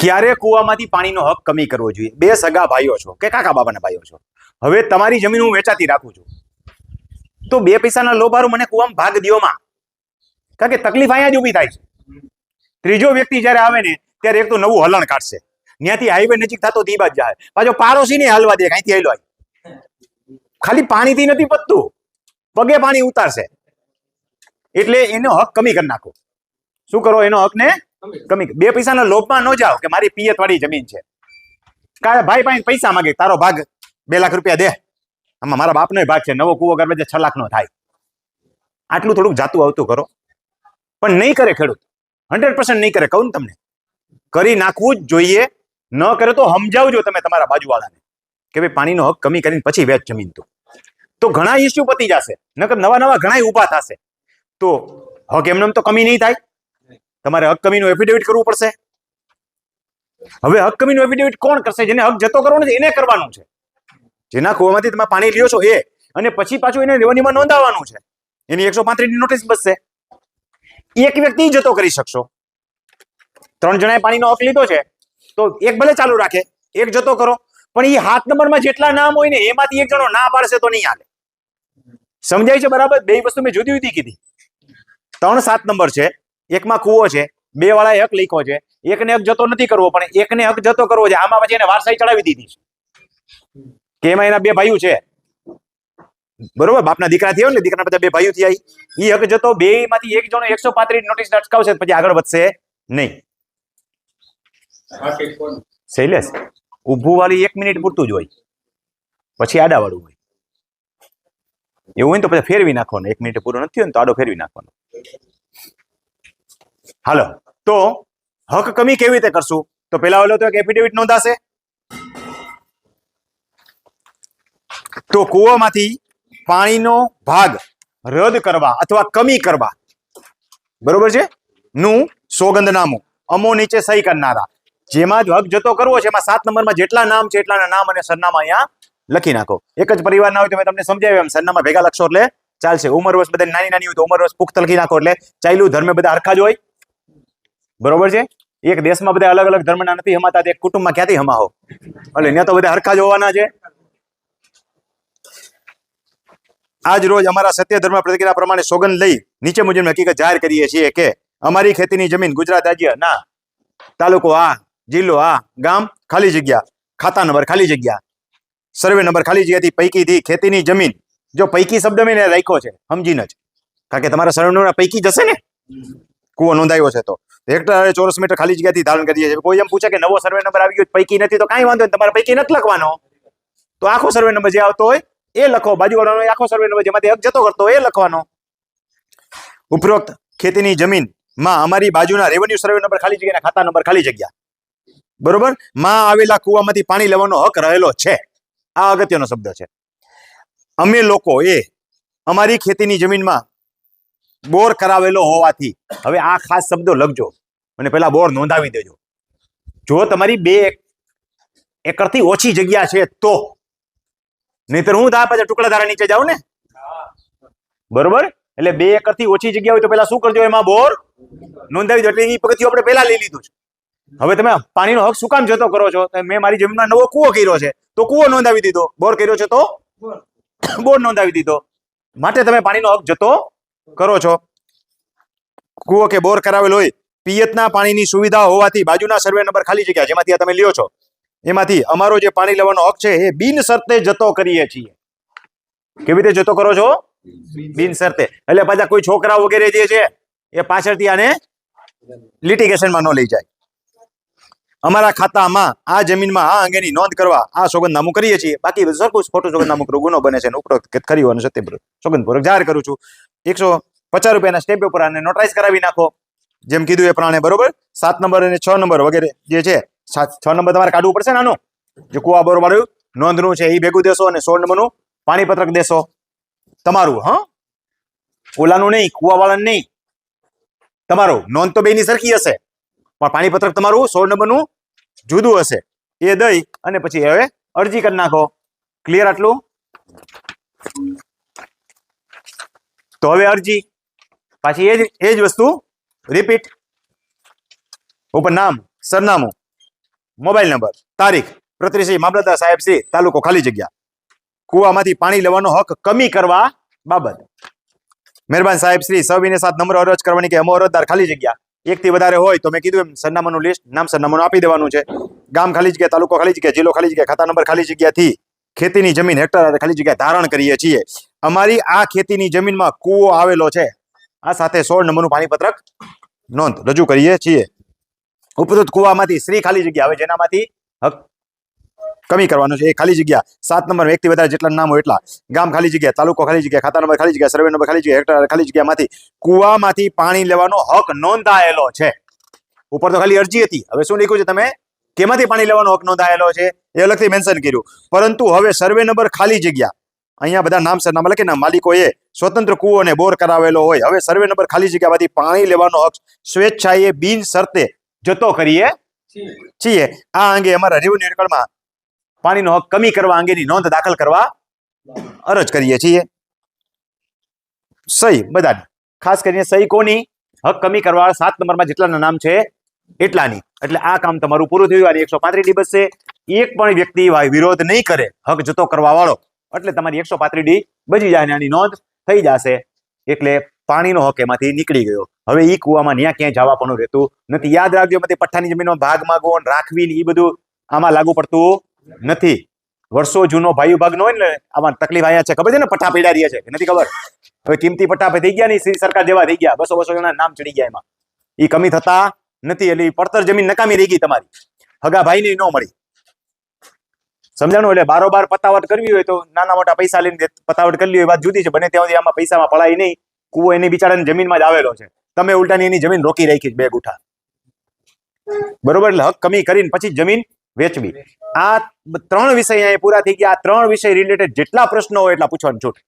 ક્યારે કૂવામાંથી પાણીનો હક કમી કરવો જોઈએ? બે સગા ભાઈઓ છો કે કાકા બાબાના ભાઈઓ છો, હવે તમારી જમીન હું વેચાતી રાખું છું, તો બે પૈસાના લોભારું મને કૂવામાં ભાગ દ્યોમાં, કારણ કે તકલીફ અહીંયા જ ઊભી થાય છે. ત્રીજો વ્યક્તિ જ્યારે આવે ને ત્યારે એક તો નવું હલણ કાઢશે, ત્યાંથી હાઈવે નજીક થતો તી બાદ જાય, પાછો પાડોશી ને હાલવા દે, અહીંથી હાલો, ખાલી પાણીથી નથી પતતું, પગે પાણી ઉતારશે. એટલે એનો હક કમી કરી નાખો. શું કરો? એનો હક ને કમી. બે પૈસાના લોભમાં ન જાઓ કે મારી પિયત વાળી જમીન છે, કાલે ભાઈ પાસે પૈસા માંગે, તારો ભાગ 2 લાખ રૂપિયા દે, આમાં મારા બાપનો ભાગ છે, નવો કૂવો કરવા 6 લાખનો થાય, આટલું થોડુંક જાતું આવતું કરો. પણ નહીં કરે ખેડૂત, 100% નહીં કરે, કહું ને તમને, કરી નાખવું જ જોઈએ. ન કરે તો સમજાવજો તમે તમારા બાજુવાળાને કે ભાઈ પાણીનો હક કમી કરીને પછી વેચ જમીન. તો ઘણા ઇસ્યુ પતી જશે, નકર નવા નવા ઘણા ઊભા થશે. તો હક એમને તો કમી નહીં થાય, તમારે હક કમીનું એફિડેવિટ કરવું પડશે. હવે હક કમીનું એફિડેવિટ કોણ કરશે? જેને હક જતો કરવાનો છે એને કરવાનું છે, જેના કૂવામાંથી તમે પાણી લ્યો છો એ, અને પછી પાછું એને રેવન્યુમાં નોંધાવવાનું છે. એની 135 ની નોટિસ બસશે. એક વ્યક્તિ જતો કરી શકશો. 3 જણાએ પાણીનો હક લીધો છે તો એક ભલે ચાલુ રાખે, એક જતો કરો, પણ એ 7 નંબરમાં જેટલા નામ હોય ને એમાંથી એક જણો ના પાડશે તો નહીં હાલે. સમજાય છે બરાબર? બે વસ્તુ મેં જુદી જુદી કીધી. 3 7 નંબર છે, એકમાં કૂવો છે, 2 વાળાએ હક લખ્યો છે, એકને હક જતો નથી કરવો, પણ એકને હક જતો કરવો છે. આમાં પછી એને વારસાઈ ચડાવી દીધી છે કે એમાં એના 2 ભાઈઓ છે, બરોબર? બાપના દીકરા થયા ને, દીકરાના બધા 2 ભાઈઓ થયા, એ હક જતો. 2 માંથી એક જણો 135 નોટિસ અટકાવશે, પછી આગળ વધશે નહીં. શૈલેષ, ઊભું વાળી 1 મિનિટ પૂરતું જ હોય, પછી આડા વાળું હોય. એવું હોય તો પછી ફેરવી નાખવાનું. 1 મિનિટ પૂરો નથી હોય ને તો આડો ફેરવી નાખવાનો. હાલો, તો હક કમી કેવી રીતે કરશું? તો પેલા ઓલો તો એક એફિડેવિટ નોંધાશે. તો કૂવામાંથી પાણીનો ભાગ રદ કરવા અથવા કમી કરવા, બરોબર છે, નું સોગંદનામું અમો નીચે સહી કરનારા. જેમાં જ હક જતો કરવો છે એમાં 7 નંબરમાં જેટલા નામ છે એટલાના નામ અને સરનામા અહીંયા લખી નાખો. એક જ પરિવાર ના હોય તો મેં તમને સમજાવ્યું એમ સરનામા ભેગા લખશો એટલે ચાલશે. ઉંમર વર્ષ બધા નાની નાની હોય તો ઉંમર વર્ષ પુખ્ત લખી નાખો એટલે ચાલ્યું. ધર્મ બધા હરખા જ હોય, બરોબર છે? એક દેશમાં બધા અલગ અલગ ધર્મના નથી હમાતા, એક કુટુંબમાં ક્યાંથી હમાવો? એટલે ત્યાં તો બધા હરખા જ હોવાના છે. આજ રોજ અમારા સત્ય ધર્મ પ્રતિજ્ઞા પ્રમાણે સોગંદ લઈ નીચે મુજબ હકીકત જાહેર કરીએ છીએ કે અમારી ખેતીની જમીન ગુજરાત રાજ્ય ના તાલુકો આ, જિલ્લો આ, ગામ ખાલી જગ્યા, ખાતા નંબર ખાલી જગ્યા, સર્વે નંબર ખાલી જગ્યાથી પૈકીથી ખેતીની જમીન, જો પૈકી શબ્દ મેં રાખ્યો છે સમજીને જ, કારણ કે તમારા સર્વે નંબર પૈકી જશે ને, કૂવો નોંધાયો છે તો હેક્ટર ચોરસ મીટર ખાલી જગ્યાથી ધારણ કરીએ છીએ. કોઈ એમ પૂછે કે નવો સર્વે નંબર આવી ગયો પૈકી નથી, તો કાંઈ વાંધો નહીં, તમારે પૈકી નથી લખવાનો. તો આખો સર્વે નંબર જે આવતો હોય એ લખો, બાજુવાળાનો આખો સર્વે નંબર જેમાંથી હક જતો કરતો એ લખવાનો. ઉપરોક્ત ખેતીની જમીનમાં અમારી બાજુના રેવન્યુ સર્વે નંબર ખાલી જગ્યા, ખાતા નંબર ખાલી જગ્યા, બરોબર, માં આવેલા કૂવામાંથી પાણી લેવાનો હક રહેલો છે. આ અગત્યનો શબ્દ છે. અમે લોકો એ અમારી ખેતીની જમીનમાં બોર કરાવેલો હોવાથી, હવે આ ખાસ શબ્દો લખજો અને પેલા બોર નોંધાવી દેજો. જો તમારી 2 એકરથી ઓછી જગ્યા છે તો, નહીતર હું થાય પાછા ટુકડા ધારા નીચે જાઉં ને, બરોબર? એટલે 2 એકરથી ઓછી જગ્યા હોય તો પેલા શું કરજો? એમાં બોર નોંધાવી દો. એટલે એ પગથિયું આપણે પેલા લઈ લીધું છે. હવે તમે પાણીનો હક શું કામ જતો કરો છો? મેં મારી જમીનમાં નવો કૂવો કર્યો છે તો કૂવો નોંધાવી દીધો, બોર કર્યો છે તો બોર નોંધાવી દીધો, માટે તમે પાણીનો હક જતો કરો છો. કૂવો કે બોર કરાવેલો હોય, પિયતના પાણીની સુવિધા હોવાથી બાજુના સર્વે નંબર ખાલી જગ્યા જેમાંથી આ તમે લ્યો છો એમાંથી અમારો જે પાણી લેવાનો હક છે એ બિનશરતે જતો કરીએ છીએ. કેવી રીતે જતો કરો છો? બિનશરતે. એટલે પાછા કોઈ છોકરા વગેરે જે છે એ પાછળથી આને લિટિગેશનમાં ન લઈ જાય. અમારા ખાતામાં આ જમીનમાં આ અંગેની નોંધ કરવા આ સોગંદનામું કરીએ છીએ. બાકી સરખું ખોટું સોગંદનામું કરવું ગુનો બને છે. ઉપરોક્ત ખરી અને સત્ય સોગંદપૂર્વક જાહેર કરું છું. 150 રૂપિયાના સ્ટેમ્પ પેપર આને નોટરાઇઝ કરાવી નાખો, જેમ કીધું એ પ્રમાણે, બરોબર? 7 નંબર અને 6 નંબર વગેરે જે છે, 6 નંબર તમારે કાઢવું પડશે ને. આનું જે કુવા બોર વાળું નોંધનું છે એ ભેગું દેશો અને 16 નંબરનું પાણી પત્રક દેશો તમારું. હા, ઓલાનું નહીં, કુવા વાળાનું નહીં, તમારું. નોંધ તો બેની સરખી હશે પણ પાણી પત્રક તમારું 16 નંબરનું જુદું હશે. એ દઈ અને પછી હવે અરજી કરી નાખો. ક્લિયર આટલું? તો હવે અરજી પાછી એ જ વસ્તુ રિપીટ. ઉપર નામ, સરનામું, મોબાઈલ નંબર, તારીખ, પ્રતિશ્રી મામલતદાર સાહેબ શ્રી, તાલુકો ખાલી જગ્યા. કુવામાંથી પાણી લેવાનો હક કમી કરવા બાબત. મહેરબાન સાહેબ શ્રી, સવિને 7 નંબર અરજ કરવાની કે અમો અરજદાર ખાલી જગ્યા. એકથી વધારે હોય તો મેં કીધું એમ સરનામાનું લિસ્ટ, નામ સરનામાનું આપી દેવાનું છે. ગામ ખાલી જગ્યા, તાલુકો ખાલી જગ્યા, જિલ્લો ખાલી જગ્યા, ખાતા નંબર ખાલી જગ્યાથી ખેતીની જમીન હેક્ટર ખાલી જગ્યા ધારણ કરીએ છીએ. અમારી આ ખેતીની જમીનમાં કૂવો આવેલો છે. આ સાથે 16 નંબરનું પાણીપત્રક નોંધ રજૂ કરીએ છીએ. ઉપરોક્ત કુવામાંથી શ્રી ખાલી જગ્યા, હવે જેનામાંથી હક કમી કરવાનું છે એ ખાલી જગ્યા 7 નંબર, વ્યક્તિ વધારે જેટલા નામ હોય એટલા. ગામ ખાલી જગ્યા, તાલુકો ખાલી જગ્યા, ખાતા નંબર ખાલી જગ્યા, સર્વે નંબર ખાલી જગ્યા, હેક્ટર ખાલી જગ્યામાંથી કુવામાંથી પાણી લેવાનો હક નોંધાયેલો છે. ઉપર તો ખાલી અરજી હતી, હવે શું લખ્યું છે તમે? કેમાંથી પાણી લેવાનો હક નોંધાયેલો છે એ અલગથી મેન્શન કર્યું. પરંતુ હવે સર્વે નંબર ખાલી જગ્યા, અહીંયા બધા નામ સરનામા લખીને માલિકોએ સ્વતંત્ર કૂવો અને બોર કરાવેલો હોય. હવે સર્વે નંબર ખાલી જગ્યામાંથી પાણી લેવાનો હક સ્વેચ્છાએ બિન શરતે જતો કરીએ છીએ. આ અંગે અમારા રેવન્યુ રેકોર્ડમાં પાણીનો હક કમી કરવા અંગેની નોંધ દાખલ કરવા અરજ કરીએ છીએ. સહી બધાની, ખાસ કરીને સહી કોની? હક કમી કરવા 7 નંબરમાં જેટલાના નામ છે એટલાની. એટલે આ કામ તમારું પૂરું થયું. અને 135 ડી બચશે. એક પણ વ્યક્તિ વિરોધ નહીં કરે હક જતો કરવા વાળો, એટલે તમારી 135 ડી બચી જાય, આની નોંધ થઈ જશે. એટલે પાણીનો હક એમાંથી નીકળી ગયો. હવે ઈ કુવામાં ન્યા ક્યાંય જવા પણ રહેતું નથી. યાદ રાખજો, એમાંથી પઠ્ઠાની જમીનમાં ભાગ માગો રાખવી એ બધું આમાં લાગુ પડતું નથી. વર્ષો જૂનો ભાગ ન હોય ને, આમાં તકલીફ અહીંયા છે. ખબર છે ને, પઠ્ઠા પડ્યા રહ્યા છે, નથી ખબર? હવે કિંમતી પટ્ટા થઈ ગયા નહીં, સરકાર જેવા થઈ ગયા, 200 જણા નામ ચડી ગયા એમાં. એ કમી થતા નથી. એટલે પડતર જમીન નકામી રહી ગઈ તમારી. હગા ભાઈને ન મળી. સમજાણું? એટલે બારોબાર પતાવટ કરવી હોય તો નાના મોટા પૈસા લઈને પતાવટ કરી હોય વાત જુદી છે. બને ત્યાં સુધી આમાં પૈસામાં પડાય નહીં. કુવો એની બિચારાની જમીનમાં જ આવેલો છે. તમે ઉલટાની એની જમીન રોકી રાખી 2 ગુઠા. બરોબર? એટલે હક કમી કરીને પછી જમીન વેચવી. આ 3 વિષય અહીંયા પૂરા થઈ ગયા. આ 3 વિષય રિલેટેડ જેટલા પ્રશ્નો હોય એટલા પૂછવાનું છૂટ.